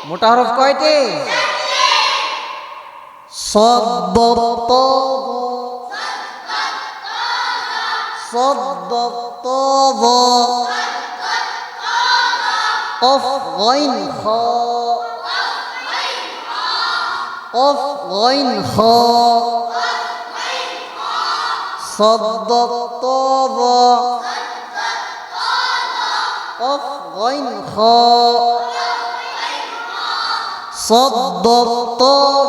মোটা হরফ কয়টি? صد الطاء صد الطاء قف غين خاء قف غين خاء صد الطاء قف غين خاء صد الطاء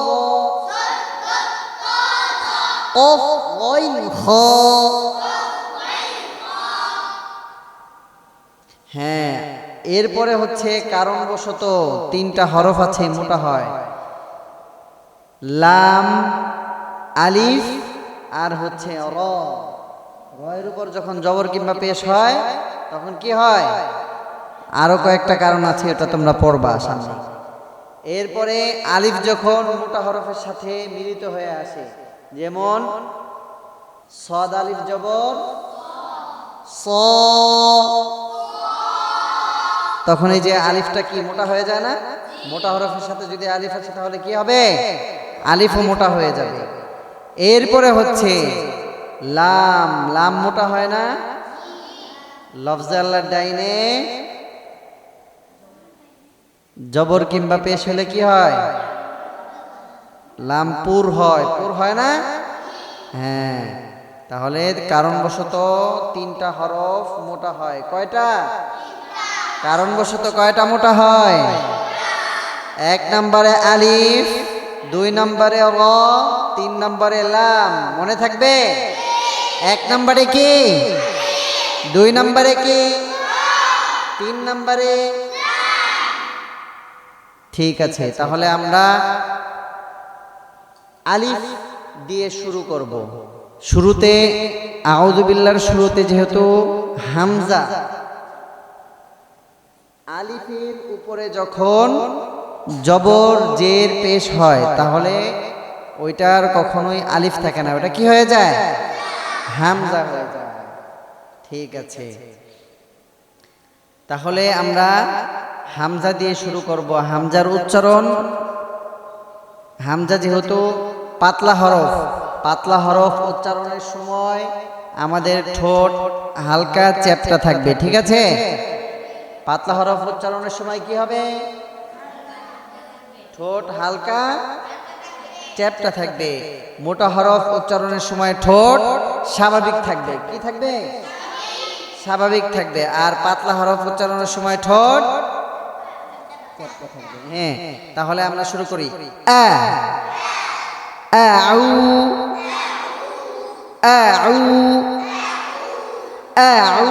قف غين خاء। হ্যাঁ, এরপরে হচ্ছে কারণবশত তিনটা হরফ আছে মোটা হয়, লাম, আলিফ আর হচ্ছে র। রয়ের উপর যখন জবর কিংবা পেশ হয় তখন কি হয়? আরো কয়েকটা কারণ আছে, এটা তোমরা পড়বা সামনে। এরপরে আলিফ যখন মোটা হরফের সাথে মিলিত হয়ে আসে, যেমন সদ আলিফ জবর স, তখন এই যে আলিফটা কি মোটা হয়ে যায় না? মোটা হরফের সাথে যদি আলিফ আসে তাহলে কি হবে? আলিফও মোটা হয়ে যাবে। এরপরে হচ্ছে লাম, লাম মোটা হয় না? লফজে আল্লাহর ডাইনে জবর কিংবা পেশ হলে কি হয়? লাম পুর হয়, পুর হয় না? হ্যাঁ, তাহলে কারণবশত তিনটা হরফ মোটা হয়। কয়টা? কারণবশত কয়টা মোটা হয়? 1 নম্বরে আলিফ, 2 নম্বরে র, 3 নম্বরে লাম। মনে থাকবে? 1 নম্বরে কি, 2 নম্বরে কি, 3 নম্বরে? ঠিক আছে, তাহলে আমরা আলিফ দিয়ে শুরু করব। শুরুতে আউযু বিল্লাহর শুরুতে যেহেতু হামজা, আলিফের উপরে যখন জবর জের পেশ হয় তাহলে ওইটার কখনোই আলিফ থাকে না, ওটা কি হয়ে যায়? হামজা হয়ে যায়। ঠিক আছে, তাহলে আমরা হামজা দিয়ে শুরু করব। হামজার উচ্চারণ, হামজা যেহেতু পাতলা হরফ, পাতলা হরফ উচ্চারণের সময় আমাদের ঠোঁট হালকা চ্যাপ্টা থাকবে। ঠিক আছে, পাতলা হরফ উচ্চারণের সময় কি হবে? ঠোঁট হালকা চ্যাপ্টা থাকবে। মোটা হরফ উচ্চারণের সময় ঠোঁট স্বাভাবিক থাকবে। কি থাকবে? স্বাভাবিক থাকবে। আর পাতলা হরফ উচ্চারণের সময় ঠোঁট চ্যাপ্টা থাকবে। হ্যাঁ, তাহলে আমরা শুরু করি। আ আউ আউ আউ।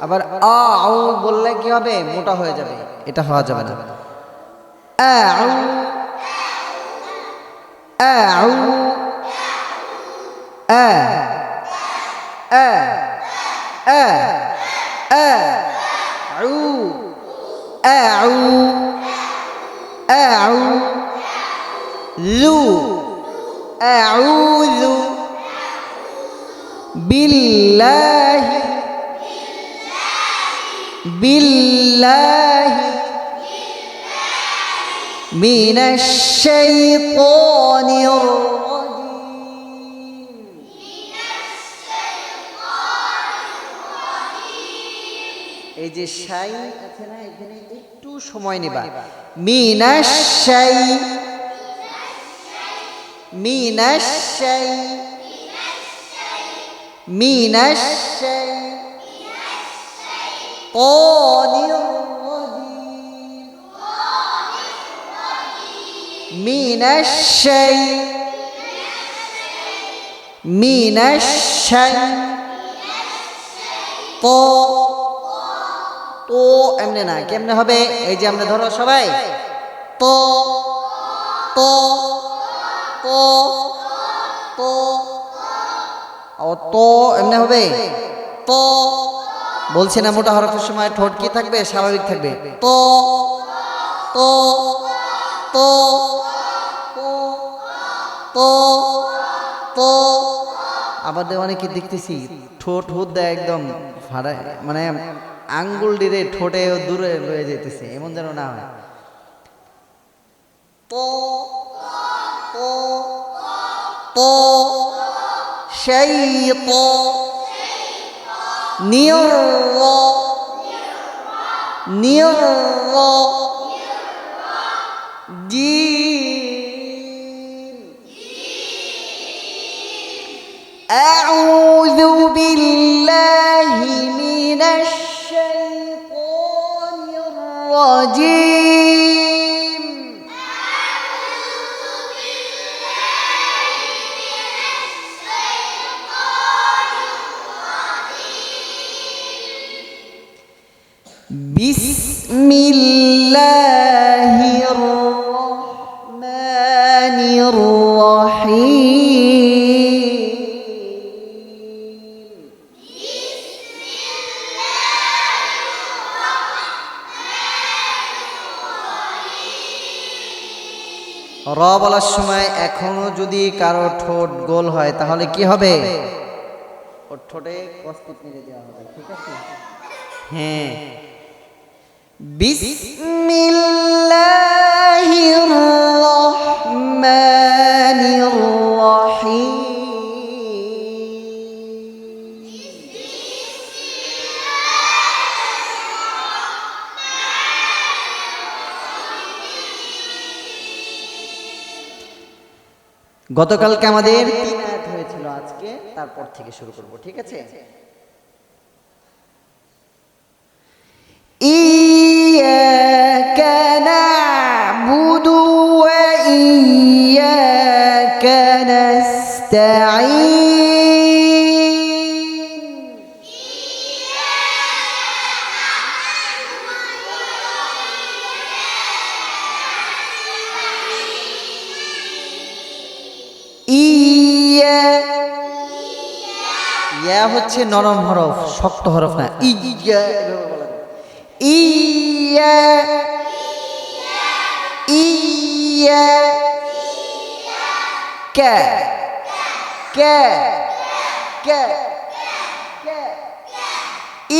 আবার আউ বললে কি হবে? মোটা হয়ে যাবে, এটা হওয়া যাবে না। আউ আউ আ আ আ আউ আউ আউ লু আউযু বিল্লাহি বিল্লাহি মিনাশ শাইতানির রাজিম। এই যে শাই আছে না, এখানে একটু সময় নেবা। মিনাশ শাই, মিনাশ শাই, মিনাশ শাই তানির রাজিম, মিনাশ শাই, মিনাশ শাই তো, তো এমনি না, কেমনে হবে? এই যে আমরা ধরো সবাই তো তো তো তো, ও তো এমনি হবে তো। বলছি না, মোটা হরফের সময় ঠোঁট কি থাকবে? স্বাভাবিক থাকবে। তো তো তো তো তো। আমাদের অনেকে দেখতেছি ঠোঁট হুদ দেয় একদম ফাড়ায়, মানে আঙ্গুল ডিরে ঠোঁটে দূরে রয়ে যেতেছে, এমন যেন না হয়। তো তো তো সেই তো নিয়র নিয়র জিম আউযু বিল্লাহি মিনাশ শাইতানির রাজীম বিসমিল্লাহির রহমানির রহিম। র বলার সময় এখনো যদি কারো ঠোঁট গোল হয় তাহলে কি হবে? ওর ঠোঁটে কস্তিক মেরে দেওয়া হবে, ঠিক আছে? হ্যাঁ, বিসমিল্লাহির রহমানির রহিম। গতকালকে আমাদের 3 আয়াত হয়েছিল, আজকে তারপর থেকে শুরু করব, ঠিক আছে? ইয়্যাকা না'বুদু ওয়া ইয়্যাকা নাস্তাঈন। ইয়া হচ্ছে নরম হরফ, শক্ত হরফ না। ইয়া ইয়া ইয়া কা কা কা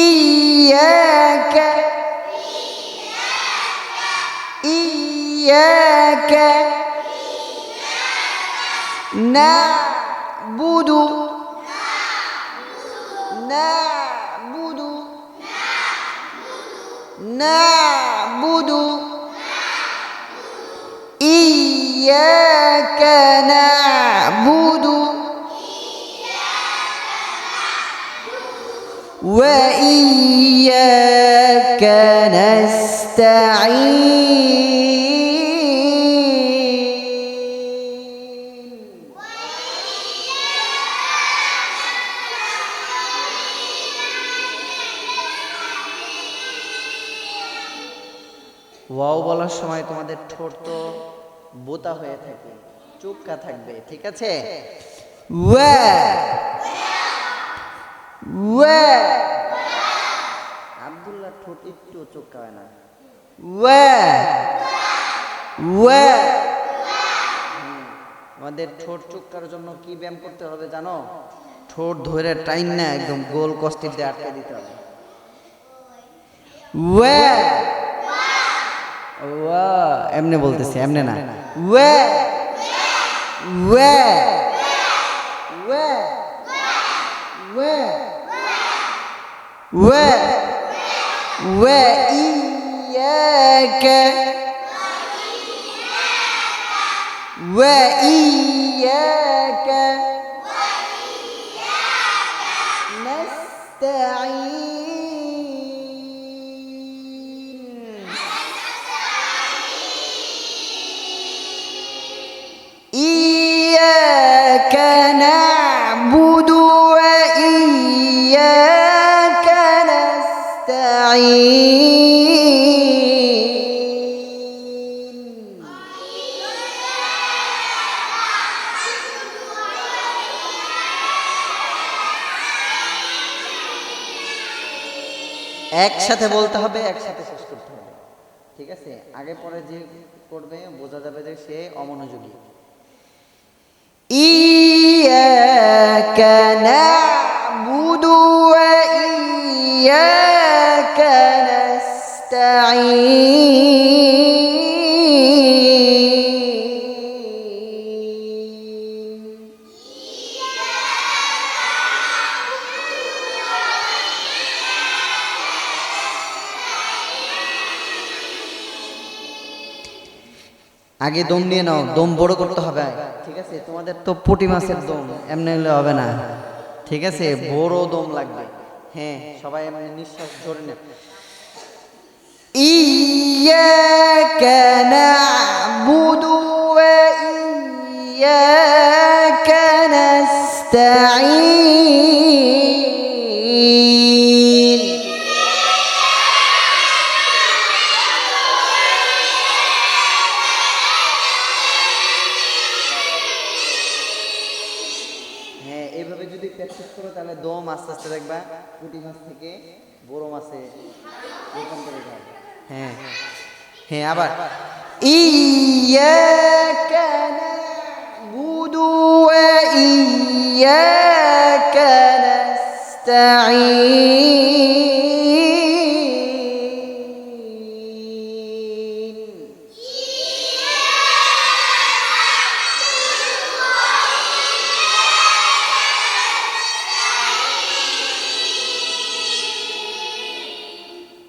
ইয়াকা ইয়াকা না'বুদু না'বুদু না'বুদু ইয়্যাকা না'বুদু ওয়া ইয়্যাকা নাস্তাঈন। ওয়াও বলার সময় তোমাদের ঠোঁট তো বোতা হয়ে থাকে, চুপকা থাকবে, ঠিক আছে? ওয়া ওয়া আব্দুল্লাহ ঠোঁট একটু চুপকা হয় না। ওয়া ওয়া আমাদের ঠোঁট চুপকার জন্য কি ব্যায়াম করতে হবে জানো? ঠোঁট ধরে টাইন না একদম গোল কষ্টির দিয়ে আটকে দিতে হবে। ওয়া ওয়া এমনি বলতেছি, এমনি না। ওয়া ওয়া ওয়া ওয়া ওয়া ওয়া ইয়্যাকা ওয়া ইয়্যাকা নাস্তাঈন। ইয়্যাকা না'বুদু ওয়া ইয়্যাকা নাস্তাঈন। একসাথে বলতে হবে, একসাথে শেষ করতে হবে, ঠিক আছে? আগে পরে যে করবে বোঝা যাবে যে সে অমনোযোগী। ইয়্যাকা না'বুদু ওয়া ইয়্যাকা আগে দম নিয়ে নাও, দম বড় করতে হবে, ঠিক আছে? তোমাদের তো পুঁটি মাছের দম, এমনি হলে হবে না, ঠিক আছে? বড় দম লাগবে। হ্যাঁ, সবাই এমনি নিঃশ্বাস ধরে নেন। ইয়াকা না'বুদু ওয়া ইয়াকা নাস্তাঈন। হ্যাঁ, এইভাবে যদি প্র্যাকটিস করো তাহলে দম আস্তে আস্তে দেখবা পুঁটি মাছ থেকে বড় মাছে রূপান্তরিত হবে। হ্যাঁ হ্যাঁ, আবার ইয়াকা না'বুদু ওয়া ইয়াকা নাস্তাঈন।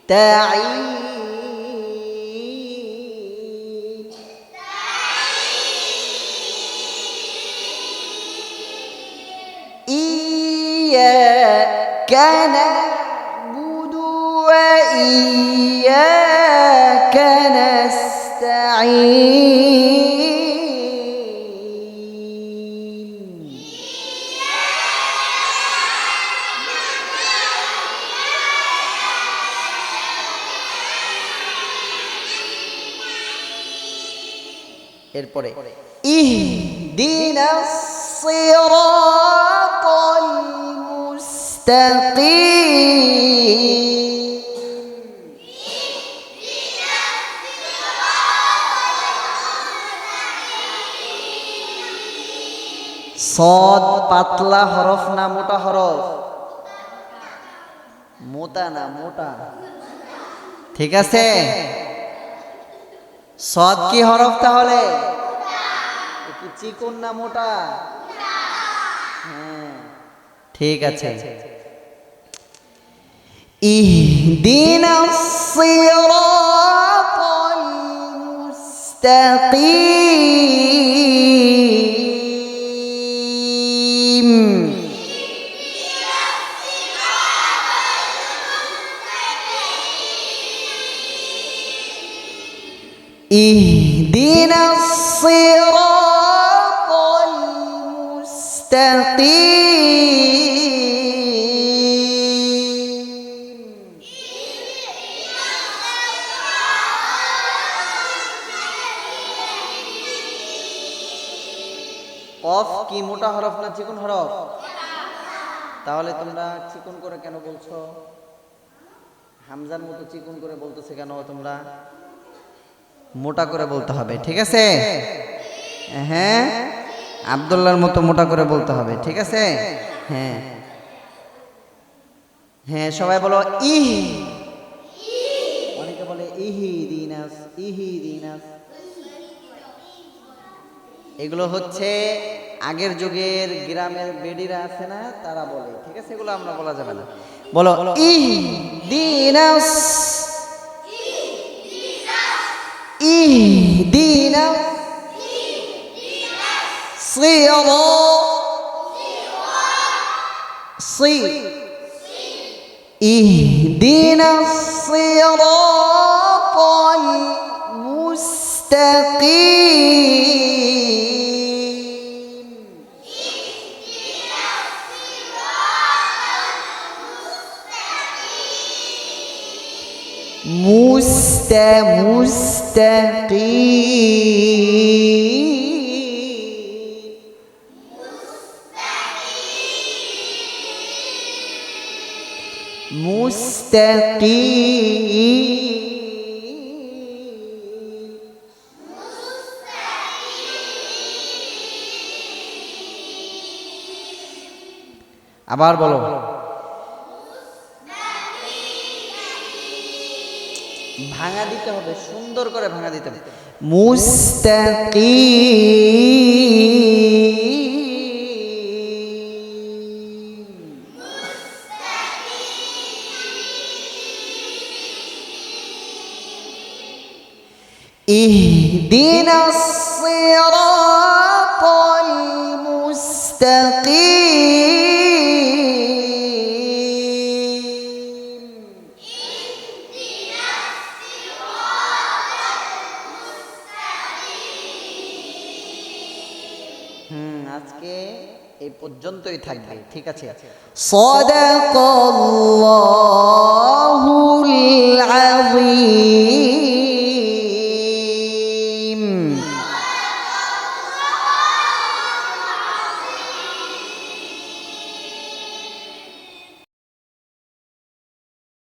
تعين. إياك نعبد وإياك نستعين. এরপরে ইহদিনাস সিরাতাল মুস্তাকিম। সদ পাতলা হরফ না মোটা হরফ? মোটা না মোটা, ঠিক আছে? সদ কি হরফ তাহলে? কি চিকন না মোটা? হ্যাঁ, ঠিক আছে। ইহদিনাস সিরাতাল মুস্তাকিম। ইহদিনাস সিরাতাল মুস্তাকিম। কফ কি মোটা হরফ না চিকন হরফ? তাহলে তোমরা চিকন করে কেন বলছো? হামজার মতো চিকন করে বলতেছে কেন তোমরা? মোটা করে বলতে হবে, ঠিক আছে? হ্যাঁ, আব্দুল্লাহর মতো মোটা করে বলতে হবে, ঠিক আছে? হ্যাঁ হ্যাঁ, সবাই বলো ইহ। অনেকে বলে ইহদিনাস, ইহদিনাস। এগুলো হচ্ছে আগের যুগের গ্রামের বেডিরা আছে না, তারা বলে, ঠিক আছে? এগুলো আমরা বলা যাবে না। বলো ইহদিনাস, ইহদিনাস ইহদিনাস সিরাতাল মুস্তাকিম। মুস্তাকিম, মুস্তাকিম। আবার বলো ভাঙা দিতে হবে, সুন্দর করে ভাঙা দিতে হবে। اهدنا الصراط المستقيم আজকে এই পর্যন্তই থাকবে, ঠিক আছে। সাদাকাল্লাহু